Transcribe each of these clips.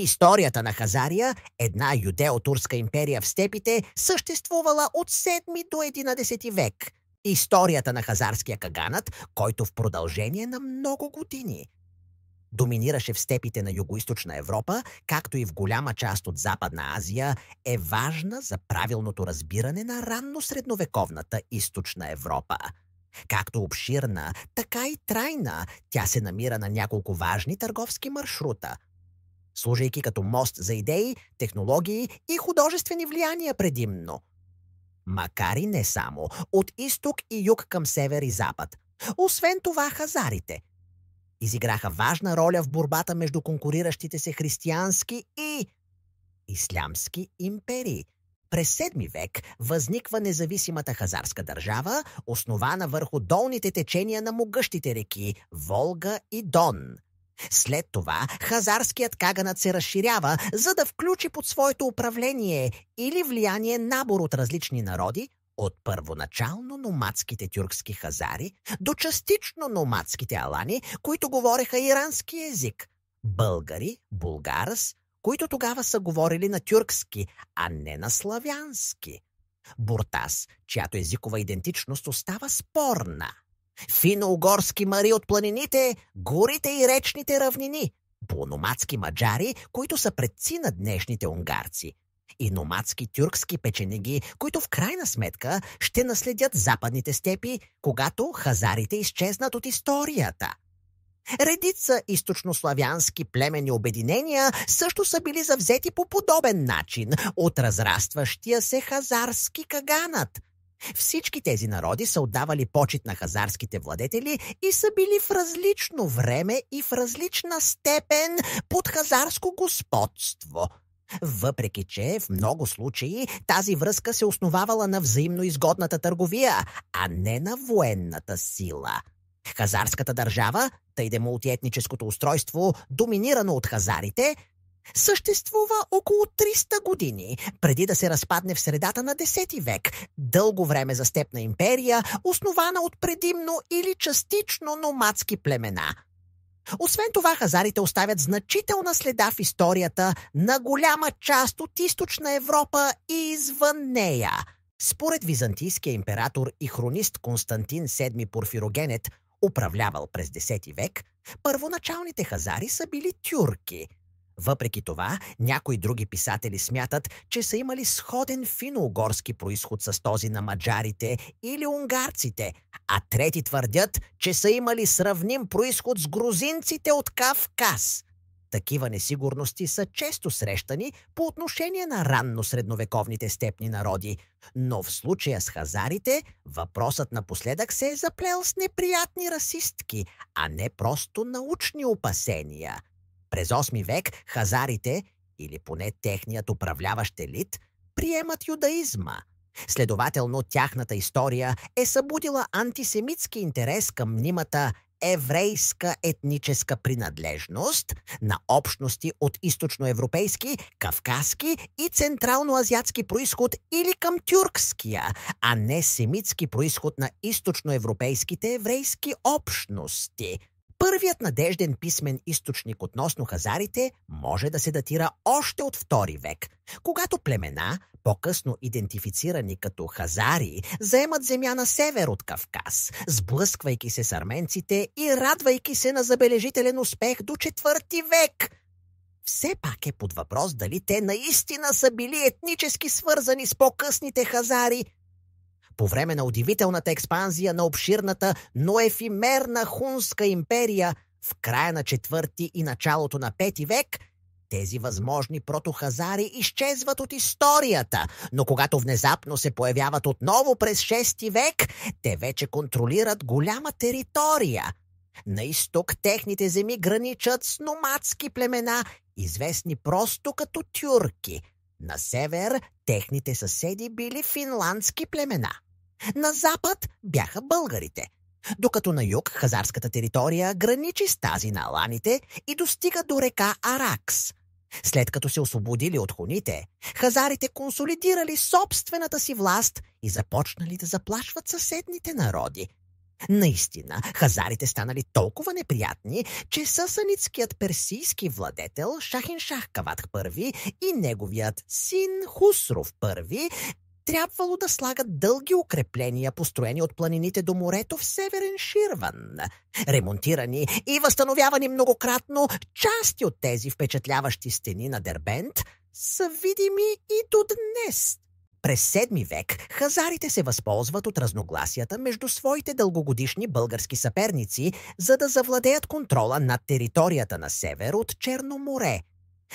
Историята на Хазария, една юдео-турска империя в степите, съществувала от 7 до 11 век. Историята на хазарския каганат, който в продължение на много години доминираше в степите на Югоизточна Европа, както и в голяма част от Западна Азия, е важна за правилното разбиране на ранно-средновековната Източна Европа. Както обширна, така и трайна, тя се намира на няколко важни търговски маршрута, служейки като мост за идеи, технологии и художествени влияния предимно. Макар и не само, от изток и юг към север и запад. Освен това, хазарите изиграха важна роля в борбата между конкуриращите се християнски и ислямски империи. През 7 век възниква независимата хазарска държава, основана върху долните течения на могъщите реки Волга и Дон. След това хазарският каганат се разширява, за да включи под своето управление или влияние набор от различни народи, от първоначално номадските тюркски хазари до частично номадските алани, които говореха ирански език, българи, булгарс, които тогава са говорили на тюркски, а не на славянски, буртас, чиято езикова идентичност остава спорна, фино-угорски мари от планините, горите и речните равнини, полуномадски маджари, които са предци на днешните унгарци, и номадски тюркски печенеги, които в крайна сметка ще наследят западните степи, когато хазарите изчезнат от историята. Редица източнославянски племени обединения също са били завзети по подобен начин от разрастващия се хазарски каганат. Всички тези народи са отдавали почит на хазарските владетели и са били в различно време и в различна степен под хазарско господство. Въпреки че в много случаи тази връзка се основавала на взаимно изгодната търговия, а не на военната сила. Хазарската държава, тъй мултиетническото устройство, доминирано от хазарите, съществува около 300 години, преди да се разпадне в средата на 10 век, дълго време за степна империя, основана от предимно или частично номадски племена. Освен това, хазарите оставят значителна следа в историята на голяма част от източна Европа и извън нея. Според византийския император и хронист Константин VII Порфирогенет, управлявал през 10 век, първоначалните хазари са били тюрки. Въпреки това, някои други писатели смятат, че са имали сходен фино-угорски произход с този на маджарите или унгарците, а трети твърдят, че са имали сравним произход с грузинците от Кавказ. Такива несигурности са често срещани по отношение на ранно-средновековните степни народи, но в случая с хазарите въпросът напоследък се е заплел с неприятни расистки, а не просто научни опасения. През 8 век хазарите, или поне техният управляващ елит, приемат юдаизма. Следователно, тяхната история е събудила антисемитски интерес към мнимата еврейска етническа принадлежност на общности от източноевропейски, кавказски и централноазиатски произход или към тюркския, а не семитски произход на източноевропейските еврейски общности. Първият надежден писмен източник относно хазарите може да се датира още от 2 век, когато племена, по-късно идентифицирани като хазари, заемат земя на север от Кавказ, сблъсквайки се с арменците и радвайки се на забележителен успех до 4 век. Все пак е под въпрос дали те наистина са били етнически свързани с по-късните хазари. По време на удивителната експанзия на обширната, но ефимерна хунска империя в края на 4 и началото на 5 век, тези възможни протохазари изчезват от историята, но когато внезапно се появяват отново през 6 век, те вече контролират голяма територия. На изток техните земи граничат с номадски племена, известни просто като тюрки. На север техните съседи били финландски племена. На запад бяха българите, докато на юг хазарската територия граничи с тази на аланите и достига до река Аракс. След като се освободили от хуните, хазарите консолидирали собствената си власт и започнали да заплашват съседните народи. Наистина, хазарите станали толкова неприятни, че сасанитският персийски владетел Шахиншах Кавадх I и неговият син Хусров I трябвало да слагат дълги укрепления, построени от планините до морето в Северен Ширван. Ремонтирани и възстановявани многократно, части от тези впечатляващи стени на Дербент са видими и до днес. През 7 век хазарите се възползват от разногласията между своите дългогодишни български съперници, за да завладеят контрола над територията на север от Черно море.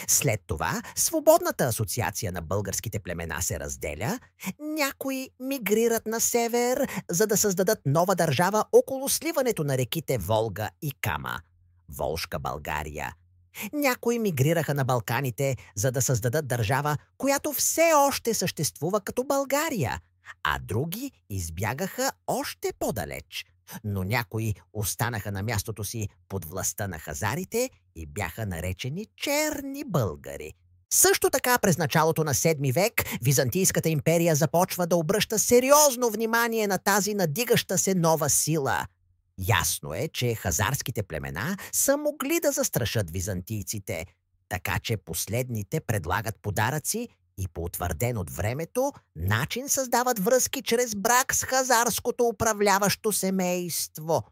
След това свободната асоциация на българските племена се разделя, някои мигрират на север, за да създадат нова държава около сливането на реките Волга и Кама – Волжка България. Някои мигрираха на Балканите, за да създадат държава, която все още съществува като България, а други избягаха още по-далеч. Но някои останаха на мястото си под властта на хазарите и бяха наречени черни българи. Също така през началото на 7 век Византийската империя започва да обръща сериозно внимание на тази надигаща се нова сила. Ясно е, че хазарските племена са могли да застрашат византийците, така че последните предлагат подаръци и по утвърден от времето начин създават връзки чрез брак с хазарското управляващо семейство.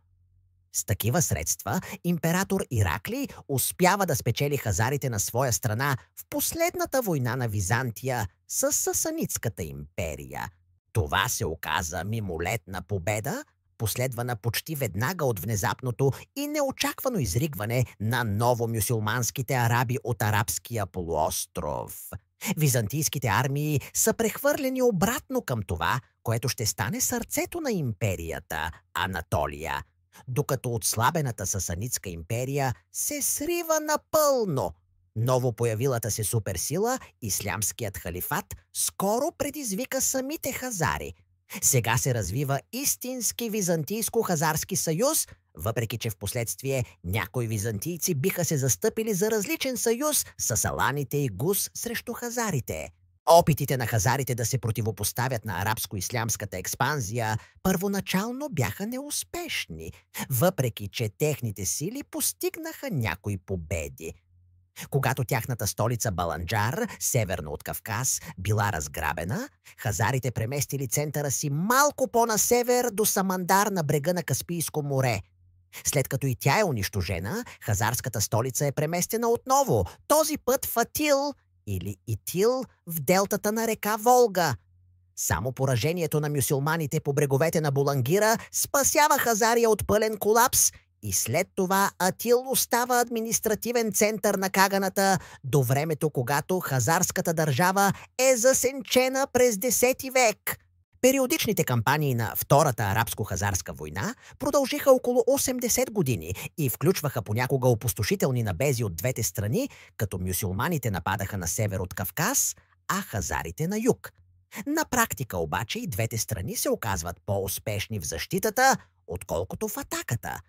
С такива средства император Ираклий успява да спечели хазарите на своя страна в последната война на Византия с Сасанитската империя. Това се оказа мимолетна победа, последвана почти веднага от внезапното и неочаквано изригване на новомюсюлманските араби от арабския полуостров. Византийските армии са прехвърлени обратно към това, което ще стане сърцето на империята – Анатолия, докато отслабената Сасанитска империя се срива напълно. Новопоявилата се суперсила, ислямският халифат, скоро предизвика самите хазари. Сега се развива истински византийско-хазарски съюз, въпреки че в последствие някои византийци биха се застъпили за различен съюз с аланите и гус срещу хазарите. Опитите на хазарите да се противопоставят на арабско-ислямската експанзия първоначално бяха неуспешни, въпреки че техните сили постигнаха някои победи. Когато тяхната столица Баланджар, северно от Кавказ, била разграбена, хазарите преместили центъра си малко по-на север до Самандар на брега на Каспийско море. След като и тя е унищожена, хазарската столица е преместена отново, този път в Атил или Итил в делтата на река Волга. Само поражението на мюсюлманите по бреговете на Булангира спасява Хазария от пълен колапс и след това Атил остава административен център на Каганата до времето, когато хазарската държава е засенчена през 10 век. Периодичните кампании на Втората арабско-хазарска война продължиха около 80 години и включваха понякога опустошителни набези от двете страни, като мюсюлманите нападаха на север от Кавказ, а хазарите на юг. На практика обаче и двете страни се оказват по-успешни в защитата, отколкото в атаката.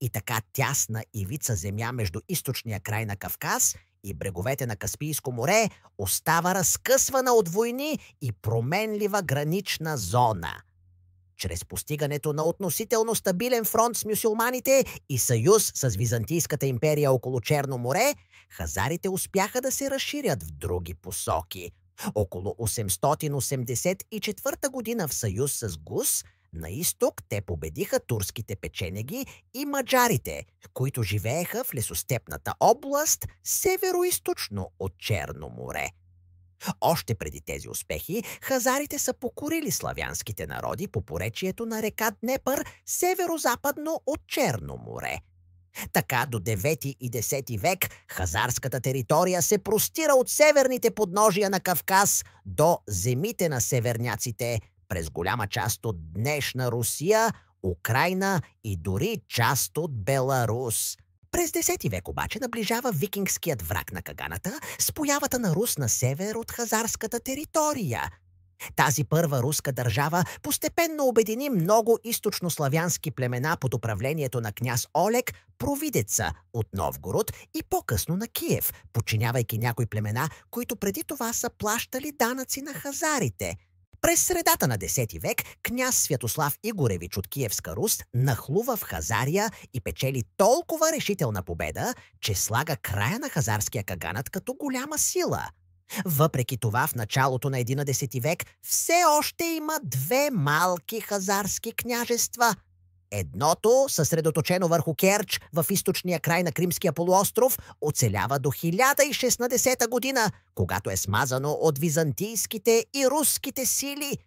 И така тясна ивица земя между източния край на Кавказ и бреговете на Каспийско море остава разкъсвана от войни и променлива гранична зона. Чрез постигането на относително стабилен фронт с мюсюлманите и съюз с Византийската империя около Черно море, хазарите успяха да се разширят в други посоки. Около 884 година в съюз с Гус, на изток те победиха турските печенеги и маджарите, които живееха в лесостепната област североизточно от Черно море. Още преди тези успехи, хазарите са покорили славянските народи по поречието на река Днепър северо-западно от Черно море. Така до 9 и 10 век хазарската територия се простира от северните подножия на Кавказ до земите на северняците, през голяма част от днешна Русия, Украйна и дори част от Беларус. През 10 век обаче наближава викингският враг на Каганата с появата на Рус на север от хазарската територия. Тази първа руска държава постепенно обедини много източнославянски племена под управлението на княз Олег, провидеца от Новгород и по-късно на Киев, подчинявайки някои племена, които преди това са плащали данъци на хазарите. През средата на 10 век княз Святослав Игоревич от Киевска Рус нахлува в Хазария и печели толкова решителна победа, че слага края на хазарския каганат като голяма сила. Въпреки това, в началото на 11 век все още има две малки хазарски княжества. Едното, съсредоточено върху Керч в източния край на Кримския полуостров, оцелява до 1016 година, когато е смазано от византийските и руските сили.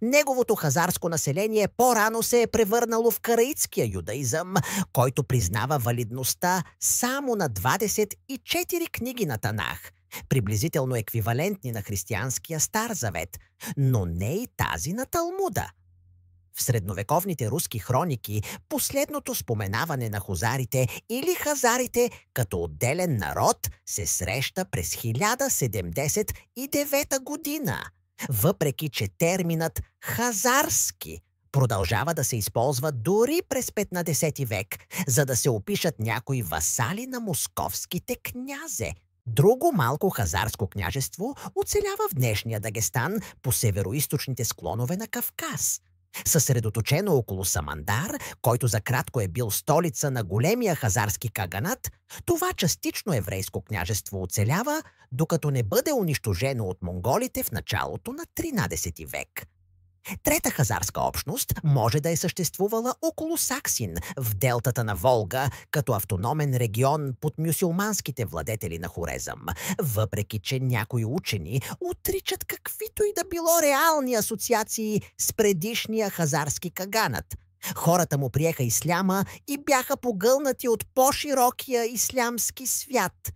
Неговото хазарско население по-рано се е превърнало в караитския юдаизъм, който признава валидността само на 24 книги на Танах, приблизително еквивалентни на християнския Стар Завет, но не и тази на Талмуда. В средновековните руски хроники последното споменаване на хузарите или хазарите като отделен народ се среща през 1079 година, въпреки че терминът «хазарски» продължава да се използва дори през 15 век, за да се опишат някои васали на московските князе. Друго малко хазарско княжество оцелява в днешния Дагестан по североизточните склонове на Кавказ. Съсредоточено около Самандар, който за кратко е бил столица на големия хазарски каганат, това частично еврейско княжество оцелява, докато не бъде унищожено от монголите в началото на 13 век. Трета хазарска общност може да е съществувала около Саксин, в делтата на Волга, като автономен регион под мюсюлманските владетели на Хорезъм, въпреки че някои учени отричат каквито и да било реални асоциации с предишния хазарски каганат. Хората му приеха исляма и бяха погълнати от по-широкия ислямски свят.